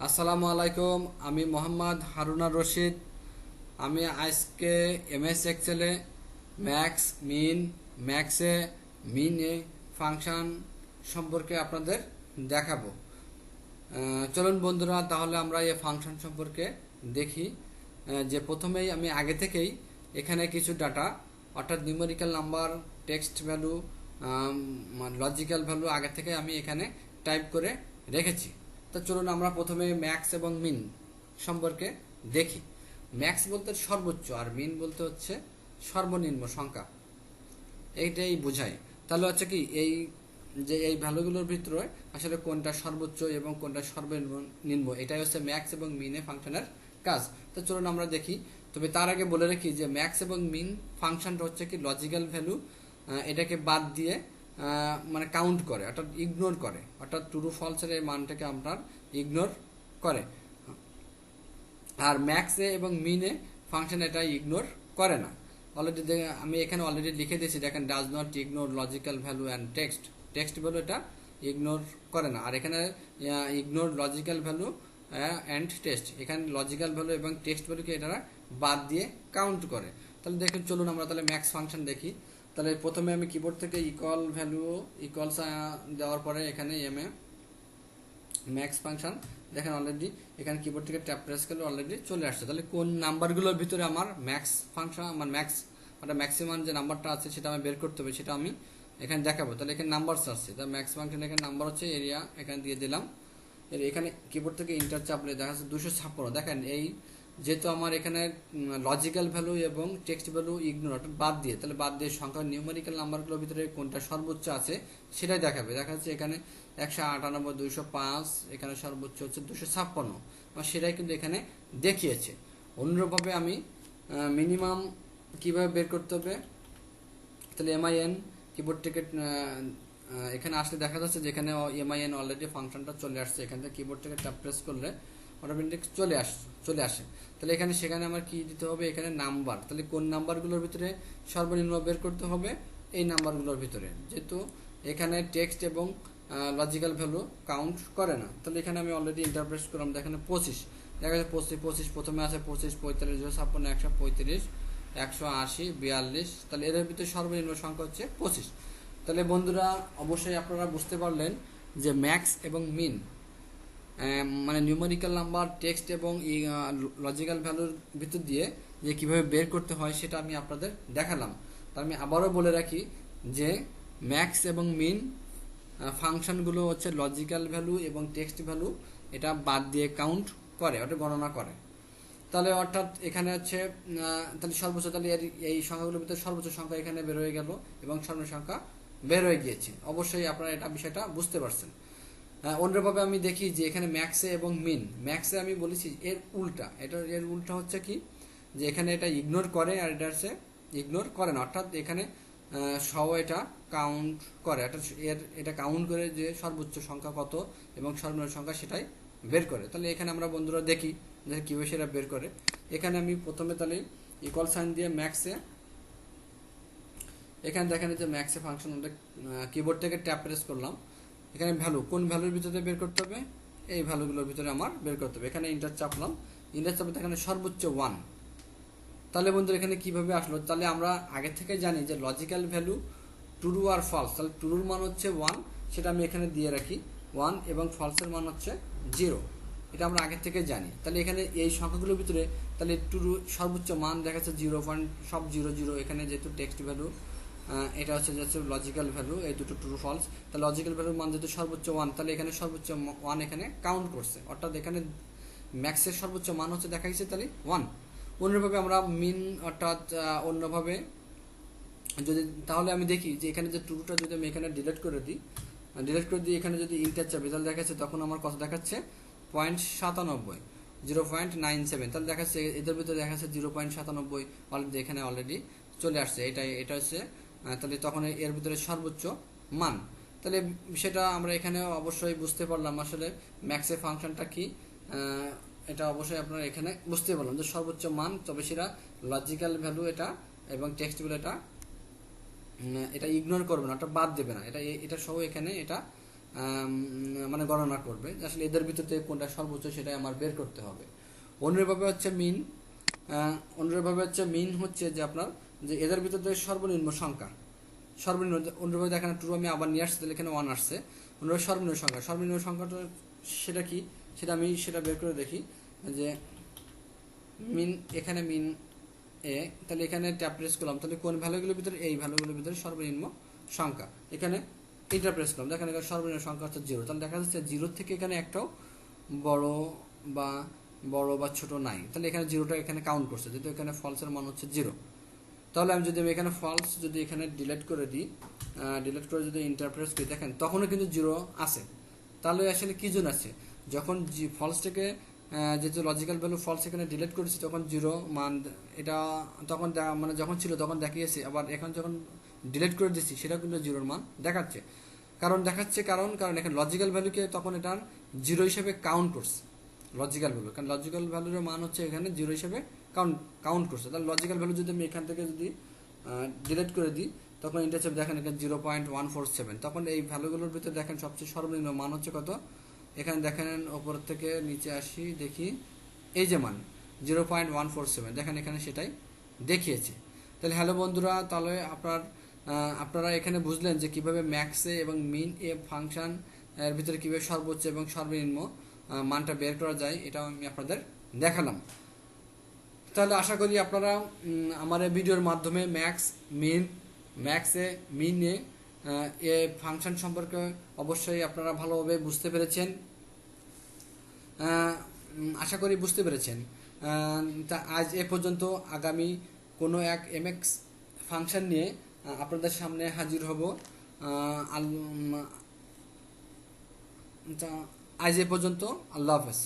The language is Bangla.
আসসালামু আলাইকুম। আমি মোহাম্মদ হারুনার রশিদ। আমি আজকে এমএস এক্সেলে ম্যাক্স মিন ম্যাক্সে মিনে ফাংশন সম্পর্কে আপনাদের দেখাবো। চলুন বন্ধুরা, তাহলে আমরা এই ফাংশন সম্পর্কে দেখি। যে প্রথমেই আমি আগে থেকেই এখানে কিছু ডাটা অর্থাৎ numerical number, text value, logical value আগে থেকে আমি এখানে টাইপ করে রেখেছি। তো চলুন আমরা প্রথমে ম্যাক্স এবং মিন সম্পর্কে দেখি। ম্যাক্স বলতে সর্বোচ্চ আর মিন বলতে হচ্ছে সর্বনিম্ন সংখ্যা, এইটাই বোঝায়। তাহলে হচ্ছে কি এই ভ্যালুগুলোর ভিতরে আসলে কোনটা সর্বোচ্চ এবং কোনটা সর্বনিম্ন, এটাই হচ্ছে ম্যাক্স এবং মিনে ফাংশনের কাজ। তো চলুন আমরা দেখি। তবে তার আগে বলে রাখি যে ম্যাক্স এবং মিন ফাংশনটা হচ্ছে কি লজিক্যাল ভ্যালু, এটাকে বাদ দিয়ে মানে কাউন্ট করে, অর্থাৎ ইগনোর করে, অর্থাৎ ট্রু ফলসের এই মানটাকে আপনার ইগনোর করে। আর ম্যাক্সে এবং মিনে ফাংশন এটা ইগনোর করে না। অলরেডি আমি এখানে অলরেডি লিখে দিয়েছি, দেখেন does not ignore logical value and text value এটা ইগনোর করে না। আর এখানে ignore logical value and text, এখানে লজিক্যাল ভ্যালু এবং টেক্সট ভ্যালুকে এটা বাদ দিয়ে কাউন্ট করে। তাহলে দেখুন, চলুন আমরা তাহলে ম্যাক্স ফাংশন দেখি। তাহলে প্রথমে আমি কিবোর্ড থেকে ইকুয়াল ভ্যালু ইকুয়ালস দেওয়ার পরে এখানে ম্যাক্স ফাংশন দেখেন অলরেডি এখানে কিবোর্ড থেকে ট্যাপ প্রেস করলে অলরেডি চলে আসছে। তাহলে কোন নাম্বারগুলোর ভিতরে আমার ম্যাক্স ফাংশন, আমার ম্যাক্স মানে ম্যাক্সিমাম যে নাম্বারটা আছে সেটা আমি বের করতে হবে, সেটা আমি এখানে দেখাবো। তাহলে এখানে নাম্বার আসছে, তাহলে ম্যাক্স ফাংশন এখানে নাম্বার হচ্ছে এরিয়া, এখানে দিয়ে দিলাম। এখানে কিবোর্ড থেকে ইন্টার চাপলে দেখা যাচ্ছে 256। দেখেন এই যেহেতু আমার এখানে লজিক্যাল ভ্যালু এবং টেক্সট ভ্যালু ইগনোর অর্থাৎ বাদ দিয়ে, তাহলে বাদ দিয়ে সংখ্যা নিউমেরিক্যাল নাম্বারগুলোর ভিতরে কোনটা সর্বোচ্চ আছে সেটাই দেখাবে। দেখা যাচ্ছে এখানে 198, 205, এখানে সর্বোচ্চ হচ্ছে 256, সেটাই কিন্তু এখানে দেখিয়েছে। অনুরূপভাবে আমি মিনিমাম কিভাবে বের করতে হবে, তাহলে MIN কিবোর্ড থেকে এখানে আসলে দেখা যাচ্ছে যেখানে MIN অলরেডি ফাংশনটা চলে আসছে। এখান থেকে কিবোর্ড থেকে ট্যাপ প্রেস করলে অটোমেটিক চলে আসে। তাহলে সেখানে আমার কি দিতে হবে, এখানে নাম্বার। তাহলে কোন নাম্বারগুলোর ভিতরে সর্বনিম্ন বের করতে হবে, এই নাম্বারগুলোর ভিতরে, যেহেতু এখানে টেক্সট এবং লজিক্যাল ভ্যালু কাউন্ট করে না। তাহলে এখানে আমি অলরেডি ইন্টারপ্রেস করলাম, দেখেন 25, দেখা যাচ্ছে 25 প্রথমে আছে 25, 45, 256, 135, 180, 42। তাহলে এদের ভিতরে সর্বনিম্ন সংখ্যা হচ্ছে 25। তাহলে বন্ধুরা অবশ্যই আপনারা বুঝতে পারলেন যে ম্যাক্স এবং মিন মানে নিউমেরিক্যাল নাম্বার, টেক্সট এবং লজিক্যাল ভ্যালুর ভিতর দিয়ে যে কিভাবে বের করতে হয় সেটা আমি আপনাদের দেখালাম। তার আমি আবারও বলে রাখি যে ম্যাক্স এবং মিন ফাংশনগুলো হচ্ছে লজিক্যাল ভ্যালু এবং টেক্সট ভ্যালু এটা বাদ দিয়ে কাউন্ট করে, ওটা গণনা করে। তাহলে অর্থাৎ এখানে হচ্ছে তাহলে সর্বোচ্চ, তাহলে এই সংখ্যাগুলোর ভিতরে সর্বোচ্চ সংখ্যা এখানে বের হয়ে গেল এবং সর্বনিম্ন সংখ্যা বের হয়ে গিয়েছে। অবশ্যই আপনারা এটা বিষয়টা বুঝতে পারছেন। অন্যভাবে আমি দেখি যে এখানে ম্যাক্সে এবং মিন, ম্যাক্সে আমি বলেছি এর উল্টা, এর উল্টা হচ্ছে কি যে এখানে এটা ইগনোর করে আর এটা হচ্ছে ইগনোর করে না, অর্থাৎ এখানে সহ এটা কাউন্ট করে, এটা কাউন্ট করে যে সর্বোচ্চ সংখ্যা কত এবং সর্বনিম্ন সংখ্যা সেটাই বের করে। তাহলে এখানে আমরা বন্ধুরা দেখি যে কীভাবে সেটা বের করে। এখানে আমি প্রথমে তাহলে ইকুয়াল সাইন দিয়ে ম্যাক্সে, এখানে দেখেন যে ম্যাক্সে ফাংশন কিবোর্ড থেকে ট্যাপ প্রেস করলাম। এখানে ভ্যালু, কোন ভ্যালুর ভিতরে বের করতে হবে, এই ভ্যালুগুলোর ভিতরে আমার বের করতে হবে। এখানে ইন্টার চাপলাম, ইন্টার চাপে এখানে সর্বোচ্চ 1। তাহলে বন্ধুরা এখানে কিভাবে আসলো, তাহলে আমরা আগে থেকে জানি যে লজিক্যাল ভ্যালু ট্রু আর ফলস। তাহলে ট্রুর মান হচ্ছে 1, সেটা আমি এখানে দিয়ে রাখি 1, এবং ফলসের মান হচ্ছে 0, এটা আমরা আগে থেকে জানি। তাহলে এখানে এই সংখ্যাগুলোর ভিতরে তাহলে ট্রু সর্বোচ্চ মান দেখাচ্ছে 0, সব 0 এখানে যেহেতু টেক্সট ভ্যালু, এটা হচ্ছে লজিক্যাল ভ্যালু, এই দুটো ট্রু ফলস। তাহলে লজিক্যাল ভ্যালুর মান যেহেতু সর্বোচ্চ 1, তাহলে এখানে সর্বোচ্চ 1 এখানে কাউন্ট করছে, অর্থাৎ এখানে ম্যাক্সের সর্বোচ্চ মান হচ্ছে দেখাইছে তাহলে 1। অন্যভাবে আমরা মিন, অর্থাৎ অন্যভাবে যদি, তাহলে আমি দেখি যে এখানে যে ট্রুটা যদি আমি এখানে ডিলিট করে দিই, এখানে যদি ইন্টার চাপি, তাহলে দেখাচ্ছে তখন আমার কত দেখাচ্ছে 0.97, 0.97। তাহলে দেখাচ্ছে এদের ভিতরে দেখাচ্ছে 0.97 অলরেডি এখানে অলরেডি চলে আসছে। এটা হচ্ছে তাহলে তখন এর ভিতরে সর্বোচ্চ মান। তাহলে সেটা আমরা এখানে অবশ্যই বুঝতে পারলাম আসলে ম্যাক্সের ফাংশনটা কি, এটা অবশ্যই আপনারা এখানে বুঝতে পারলাম যে সর্বোচ্চ মান, তবে সেটা লজিক্যাল ভ্যালু এটা এবং টেক্সট ভ্যালু এটা ইগনোর করবে না, এটা বাদ দেবে না, এটা সহ এখানে এটা মানে গণনা করবে আসলে এদের ভিতর থেকে কোনটা সর্বোচ্চ সেটাই আমার বের করতে হবে। অনুরূপভাবে হচ্ছে মিন, মিন হচ্ছে যে আপনার যে এদের ভিতর থেকে সর্বনিম্ন সংখ্যা, সর্বনিম্ন অনুরূপভাবে দেখেন ট্রু আমি আবার নিয়ে আসছি, তাহলে এখানে 1 আসছে। অনুরূপ সর্বনিম্ন সংখ্যাটা সেটা কি, সেটা বের করে দেখি যে মিন, এখানে মিন এ, তাহলে এখানে ট্যাপ প্রেস করলাম, তাহলে কোন ভ্যালুগুলোর ভিতরে, এই ভ্যালুগুলোর ভিতরে সর্বনিম্ন সংখ্যা, এখানে ইন্টার প্রেস করলাম, দেখেন এখানে সর্বনিম্ন সংখ্যা হচ্ছে 0, তাহলে দেখা যাচ্ছে 0 থেকে এখানে একটাও বড় বা ছোট নাই, তাহলে এখানে 0টা এখানে কাউন্ট করছে, যেহেতু এখানে ফলসের মান হচ্ছে 0। তাহলে আমি যদি এখানে ফলস যদি এখানে ডিলিট করে দিই, যদি ইন্টারপ্রেস করি, দেখেন তখনও কিন্তু 0 আছে। তাহলে আসলে কি জন্য আছে, যখন ফলসটাকে যেহেতু লজিক্যাল ভ্যালু ফলস এখানে ডিলিট করেছি তখন 0 মান এটা তখন মানে যখন ছিল তখন দেখিয়েছে, আবার এখন যখন ডিলিট করে দিচ্ছি সেটা কিন্তু 0 মান দেখাচ্ছে। কারণ এখানে লজিক্যাল ভ্যালুকে তখন এটার 0 হিসেবে কাউন্ট করছে, লজিক্যাল ভ্যালু, কারণ লজিক্যাল ভ্যালুর মান হচ্ছে এখানে 0 হিসেবে কাউন্ট করছে। তাহলে লজিক্যাল ভ্যালু যদি আমি এখান থেকে যদি ডিলিট করে দিই, তখন ইন্টারসেপ্ট দেখেন এখানে 0.147, তখন এই ভ্যালুগুলোর ভিতরে দেখেন সবচেয়ে সর্বনিম্ন মান হচ্ছে কত, এখানে দেখেন ওপর থেকে নিচে আসি দেখি, এই যে মান 0.147, দেখেন এখানে সেটাই দেখিয়েছে। তাহলে হ্যালো বন্ধুরা, তাহলে আপনারা এখানে বুঝলেন যে কিভাবে ম্যাক্সে এবং মিন এ ফাংশন এর ভিতরে কিভাবে সর্বোচ্চ এবং সর্বনিম্ন মানটা বের করা যায়, এটাও আমি আপনাদের দেখালাম। তাহলে আশা করি আপনারা আমার এই ভিডিওর মাধ্যমে ম্যাক্সে মিনে এ ফাংশন সম্পর্কে অবশ্যই আপনারা ভালোভাবে বুঝতে পেরেছেন, আশা করি বুঝতে পেরেছেন। তা আজ এ পর্যন্ত, আগামী কোনো এক এমএক্স ফাংশন নিয়ে আপনাদের সামনে হাজির হব। আজ এ পর্যন্ত, আল্লাহ হাফেজ।